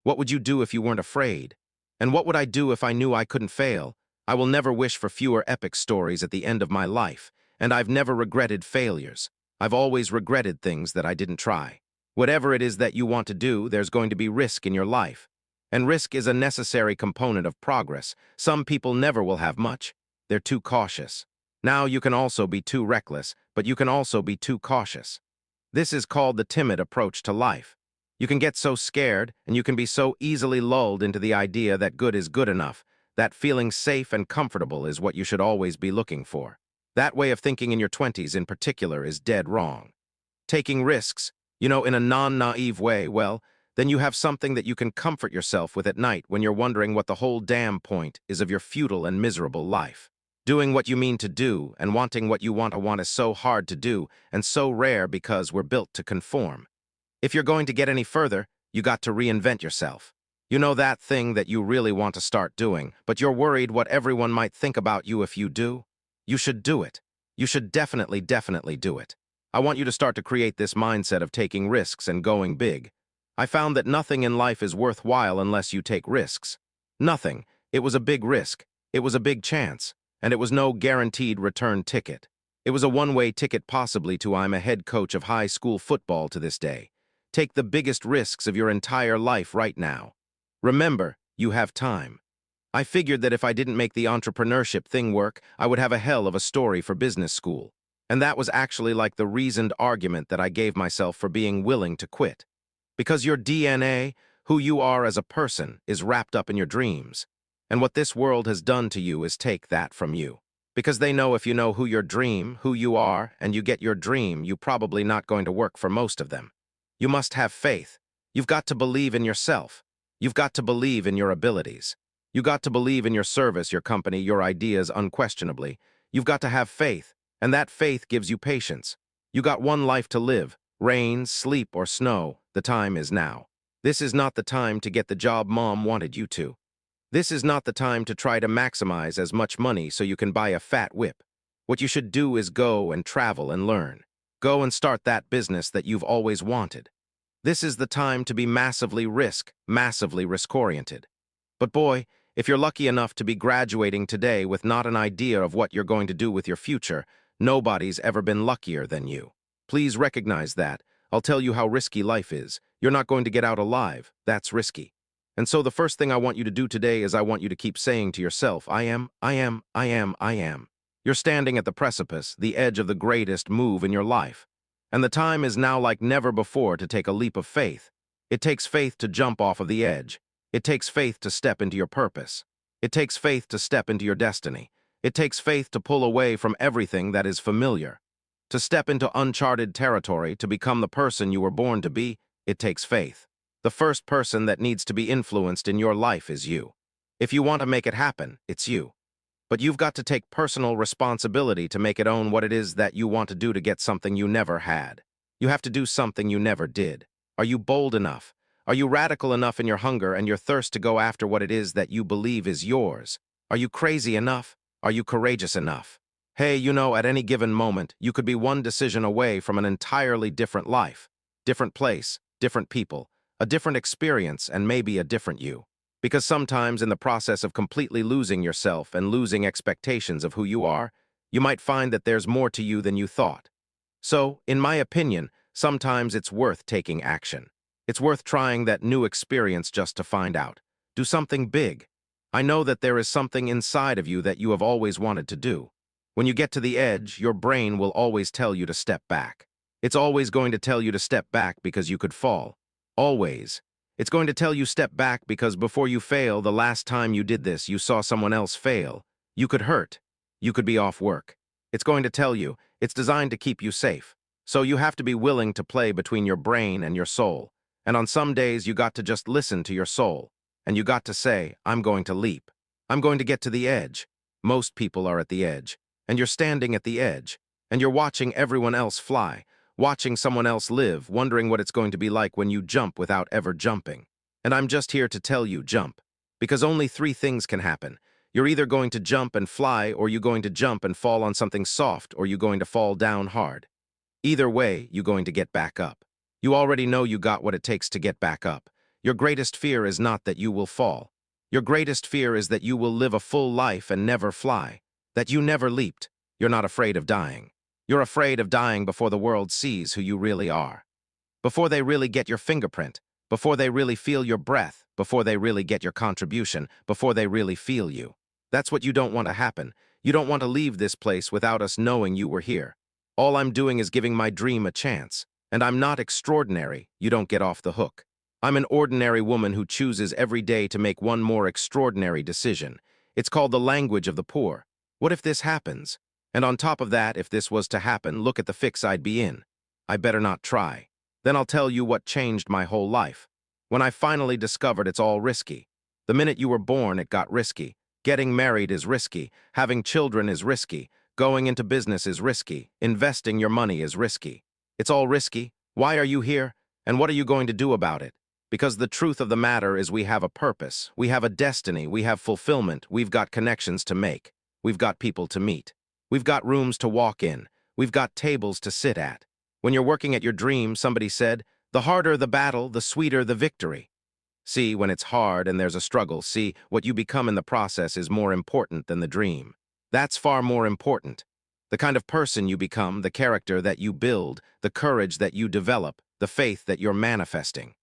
What would you do if you weren't afraid? And what would I do if I knew I couldn't fail? I will never wish for fewer epic stories at the end of my life, and I've never regretted failures. I've always regretted things that I didn't try. Whatever it is that you want to do, there's going to be risk in your life. And risk is a necessary component of progress. Some people never will have much. They're too cautious. Now you can also be too reckless, but you can also be too cautious. This is called the timid approach to life. You can get so scared, and you can be so easily lulled into the idea that good is good enough, that feeling safe and comfortable is what you should always be looking for. That way of thinking in your 20s in particular is dead wrong. Taking risks, in a non-naive way, well, then you have something that you can comfort yourself with at night when you're wondering what the whole damn point is of your futile and miserable life. Doing what you mean to do and wanting what you want to want is so hard to do and so rare because we're built to conform. If you're going to get any further, you got to reinvent yourself. You know that thing that you really want to start doing, but you're worried what everyone might think about you if you do? You should do it. You should definitely do it. I want you to start to create this mindset of taking risks and going big. I found that nothing in life is worthwhile unless you take risks. Nothing. It was a big risk. It was a big chance. And it was no guaranteed return ticket. It was a one-way ticket possibly to I'm a head coach of high school football to this day. Take the biggest risks of your entire life right now. Remember, you have time. I figured that if I didn't make the entrepreneurship thing work, I would have a hell of a story for business school. And that was actually like the reasoned argument that I gave myself for being willing to quit. Because your DNA, who you are as a person, is wrapped up in your dreams. And what this world has done to you is take that from you. Because they know if you know who you are, and you get your dream, you're probably not going to work for most of them. You must have faith. You've got to believe in yourself. You've got to believe in your abilities. You got to believe in your service, your company, your ideas unquestionably. You've got to have faith, and that faith gives you patience. You got one life to live. Rain, sleep, or snow, the time is now. This is not the time to get the job mom wanted you to. This is not the time to try to maximize as much money so you can buy a fat whip. What you should do is go and travel and learn. Go and start that business that you've always wanted. This is the time to be massively risk-oriented. But boy, if you're lucky enough to be graduating today with not an idea of what you're going to do with your future, nobody's ever been luckier than you. Please recognize that. I'll tell you how risky life is. You're not going to get out alive. That's risky. And so the first thing I want you to do today is I want you to keep saying to yourself, I am. You're standing at the precipice, the edge of the greatest move in your life. And the time is now like never before to take a leap of faith. It takes faith to jump off of the edge. It takes faith to step into your purpose. It takes faith to step into your destiny. It takes faith to pull away from everything that is familiar. To step into uncharted territory, to become the person you were born to be, it takes faith. The first person that needs to be influenced in your life is you. If you want to make it happen, it's you. But you've got to take personal responsibility to make it own what it is that you want to do to get something you never had. You have to do something you never did. Are you bold enough? Are you radical enough in your hunger and your thirst to go after what it is that you believe is yours? Are you crazy enough? Are you courageous enough? Hey, at any given moment, you could be one decision away from an entirely different life, different place, different people, a different experience, and maybe a different you. Because sometimes in the process of completely losing yourself and losing expectations of who you are, you might find that there's more to you than you thought. So, in my opinion, sometimes it's worth taking action. It's worth trying that new experience just to find out. Do something big. I know that there is something inside of you that you have always wanted to do. When you get to the edge, your brain will always tell you to step back. It's always going to tell you to step back because you could fall. Always. It's going to tell you step back because before you fail, the last time you did this, you saw someone else fail. You could hurt. You could be off work. It's going to tell you. It's designed to keep you safe. So you have to be willing to play between your brain and your soul. And on some days, you got to just listen to your soul. And you got to say, I'm going to leap. I'm going to get to the edge. Most people are at the edge. And you're standing at the edge. And you're watching everyone else fly. Watching someone else live, wondering what it's going to be like when you jump without ever jumping. And I'm just here to tell you, jump. Because only 3 things can happen. You're either going to jump and fly, or you're going to jump and fall on something soft, or you're going to fall down hard. Either way, you're going to get back up. You already know you got what it takes to get back up. Your greatest fear is not that you will fall. Your greatest fear is that you will live a full life and never fly, that you never leaped. You're not afraid of dying. You're afraid of dying before the world sees who you really are. Before they really get your fingerprint, before they really feel your breath, before they really get your contribution, before they really feel you. That's what you don't want to happen. You don't want to leave this place without us knowing you were here. All I'm doing is giving my dream a chance. And I'm not extraordinary. You don't get off the hook. I'm an ordinary woman who chooses every day to make one more extraordinary decision. It's called the language of the poor. What if this happens? And on top of that, if this was to happen, look at the fix I'd be in. I better not try. Then I'll tell you what changed my whole life. When I finally discovered it's all risky. The minute you were born, it got risky. Getting married is risky. Having children is risky. Going into business is risky. Investing your money is risky. It's all risky. Why are you here? And what are you going to do about it? Because the truth of the matter is we have a purpose. We have a destiny. We have fulfillment. We've got connections to make. We've got people to meet. We've got rooms to walk in. We've got tables to sit at. When you're working at your dream, somebody said, the harder the battle, the sweeter the victory. See, when it's hard and there's a struggle, see, what you become in the process is more important than the dream. That's far more important. The kind of person you become, the character that you build, the courage that you develop, the faith that you're manifesting.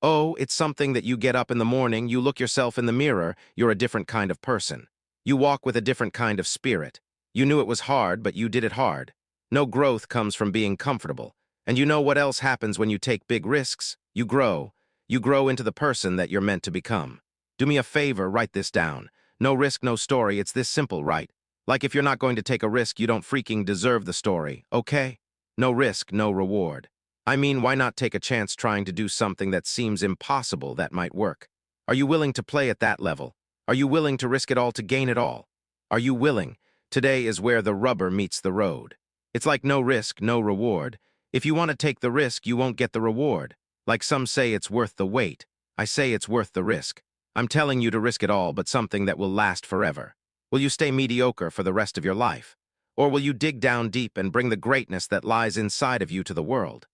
Oh, it's something that you get up in the morning, you look yourself in the mirror, you're a different kind of person. You walk with a different kind of spirit. You knew it was hard, but you did it hard. No growth comes from being comfortable. And you know what else happens when you take big risks? You grow. You grow into the person that you're meant to become. Do me a favor, write this down. No risk, no story, it's this simple, right? Like if you're not going to take a risk, you don't freaking deserve the story, okay? No risk, no reward. I mean, why not take a chance trying to do something that seems impossible that might work? Are you willing to play at that level? Are you willing to risk it all to gain it all? Are you willing? Today is where the rubber meets the road. It's like no risk, no reward. If you want to take the risk, you won't get the reward. Like some say it's worth the wait. I say it's worth the risk. I'm telling you to risk it all, but something that will last forever. Will you stay mediocre for the rest of your life? Or will you dig down deep and bring the greatness that lies inside of you to the world?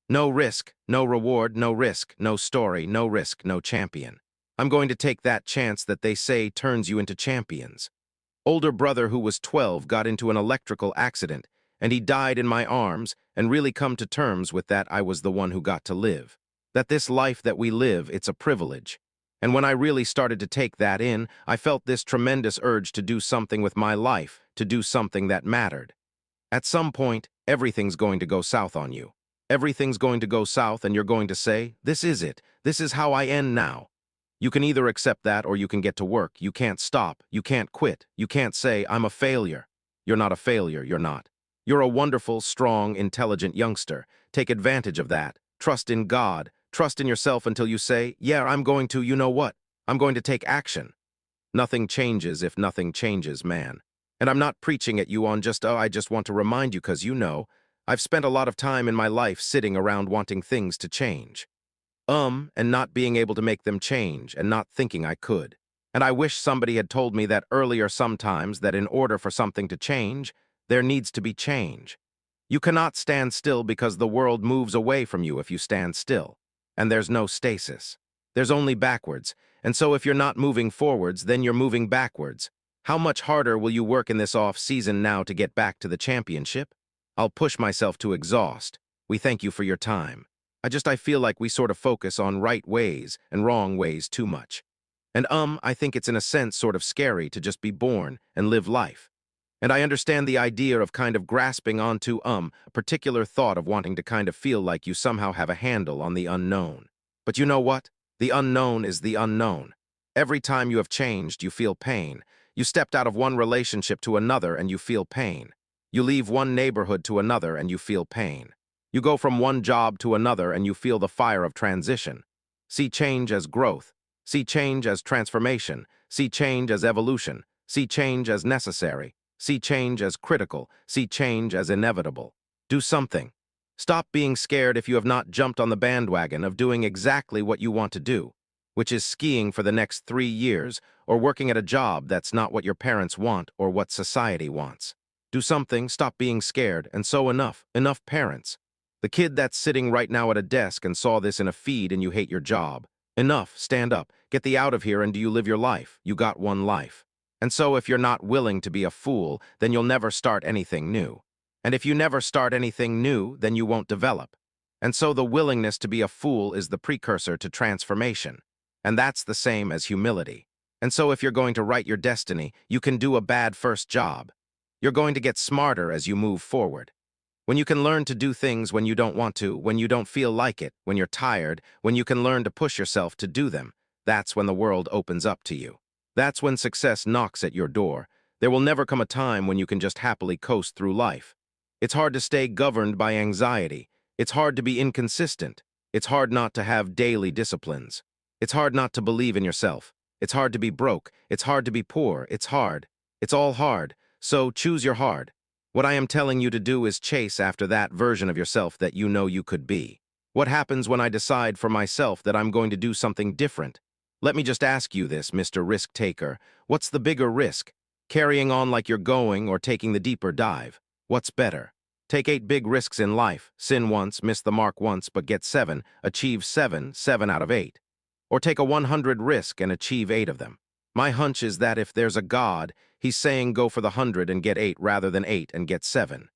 No risk, no reward, no risk, no story, no risk, no champion. I'm going to take that chance that they say turns you into champions. Older brother who was 12 got into an electrical accident, and he died in my arms, and really come to terms with that I was the one who got to live. That this life that we live, it's a privilege. And when I really started to take that in, I felt this tremendous urge to do something with my life, to do something that mattered. At some point, everything's going to go south on you. Everything's going to go south and you're going to say, this is it. This is how I end now. You can either accept that or you can get to work. You can't stop. You can't quit. You can't say, I'm a failure. You're not a failure. You're not. You're a wonderful, strong, intelligent youngster. Take advantage of that. Trust in God. Trust in yourself until you say, yeah, I'm going to, you know what? I'm going to take action. Nothing changes if nothing changes, man. And I'm not preaching at you on just, oh, I just want to remind you because you know, I've spent a lot of time in my life sitting around wanting things to change. And not being able to make them change and not thinking I could. And I wish somebody had told me that earlier sometimes that in order for something to change, there needs to be change. You cannot stand still because the world moves away from you if you stand still. And there's no stasis. There's only backwards. And so if you're not moving forwards, then you're moving backwards. How much harder will you work in this off-season now to get back to the championship? I'll push myself to exhaust. We thank you for your time. I feel like we sort of focus on right ways and wrong ways too much. And I think it's in a sense sort of scary to just be born and live life. And I understand the idea of kind of grasping onto a particular thought of wanting to kind of feel like you somehow have a handle on the unknown. But you know what? The unknown is the unknown. Every time you have changed, you feel pain. You stepped out of one relationship to another and you feel pain. You leave one neighborhood to another and you feel pain. You go from one job to another and you feel the fire of transition. See change as growth. See change as transformation. See change as evolution. See change as necessary. See change as critical. See change as inevitable. Do something. Stop being scared if you have not jumped on the bandwagon of doing exactly what you want to do, which is skiing for the next 3 years or working at a job that's not what your parents want or what society wants. Do something, stop being scared, and so enough parents. The kid that's sitting right now at a desk and saw this in a feed and you hate your job. Enough, stand up, get thee out of here and do you live your life. You got one life. And so if you're not willing to be a fool, then you'll never start anything new. And if you never start anything new, then you won't develop. And so the willingness to be a fool is the precursor to transformation. And that's the same as humility. And so if you're going to write your destiny, you can do a bad first job. You're going to get smarter as you move forward. When you can learn to do things when you don't want to, when you don't feel like it, when you're tired, when you can learn to push yourself to do them, that's when the world opens up to you. That's when success knocks at your door. There will never come a time when you can just happily coast through life. It's hard to stay governed by anxiety. It's hard to be inconsistent. It's hard not to have daily disciplines. It's hard not to believe in yourself. It's hard to be broke. It's hard to be poor. It's hard. It's all hard. So choose your hard. What I am telling you to do is chase after that version of yourself that you know you could be. What happens when I decide for myself that I'm going to do something different? Let me just ask you this, Mr. Risk Taker. What's the bigger risk? Carrying on like you're going or taking the deeper dive? What's better? Take 8 big risks in life, sin once, miss the mark once, but get 7, achieve 7 out of 8. Or take a 100 risk and achieve 8 of them. My hunch is that if there's a God, he's saying go for the 100 and get 8 rather than 8 and get 7.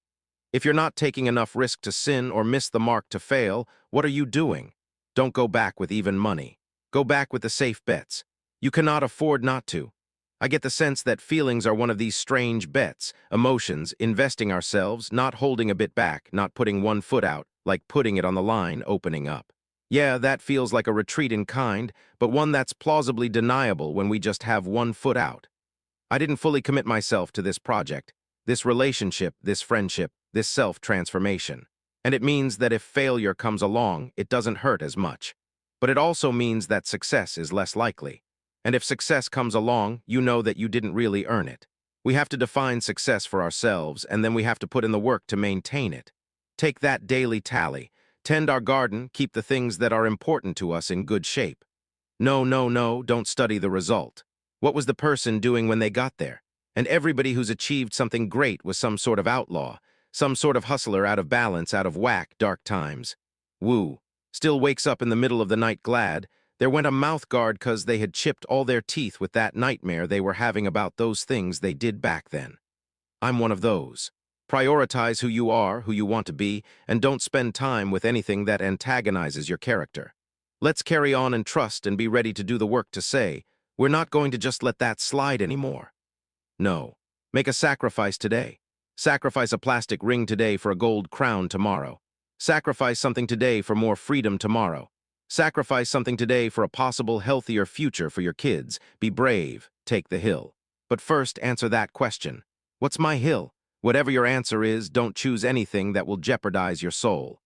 If you're not taking enough risk to sin or miss the mark to fail, what are you doing? Don't go back with even money. Go back with the safe bets. You cannot afford not to. I get the sense that feelings are one of these strange bets, emotions, investing ourselves, not holding a bit back, not putting one foot out, like putting it on the line, opening up. Yeah, that feels like a retreat in kind, but one that's plausibly deniable when we just have one foot out. I didn't fully commit myself to this project, this relationship, this friendship, this self-transformation. And it means that if failure comes along, it doesn't hurt as much. But it also means that success is less likely. And if success comes along, you know that you didn't really earn it. We have to define success for ourselves, and then we have to put in the work to maintain it. Take that daily tally. Tend our garden, keep the things that are important to us in good shape. No, no, no, don't study the result. What was the person doing when they got there? And everybody who's achieved something great was some sort of outlaw, some sort of hustler out of balance, out of whack, dark times. Woo. Still wakes up in the middle of the night glad. There went a mouth guard 'cause they had chipped all their teeth with that nightmare they were having about those things they did back then. I'm one of those. Prioritize who you are, who you want to be, and don't spend time with anything that antagonizes your character. Let's carry on and trust and be ready to do the work to say, we're not going to just let that slide anymore. No. Make a sacrifice today. Sacrifice a plastic ring today for a gold crown tomorrow. Sacrifice something today for more freedom tomorrow. Sacrifice something today for a possible healthier future for your kids. Be brave. Take the hill. But first, answer that question. What's my hill? Whatever your answer is, don't choose anything that will jeopardize your soul.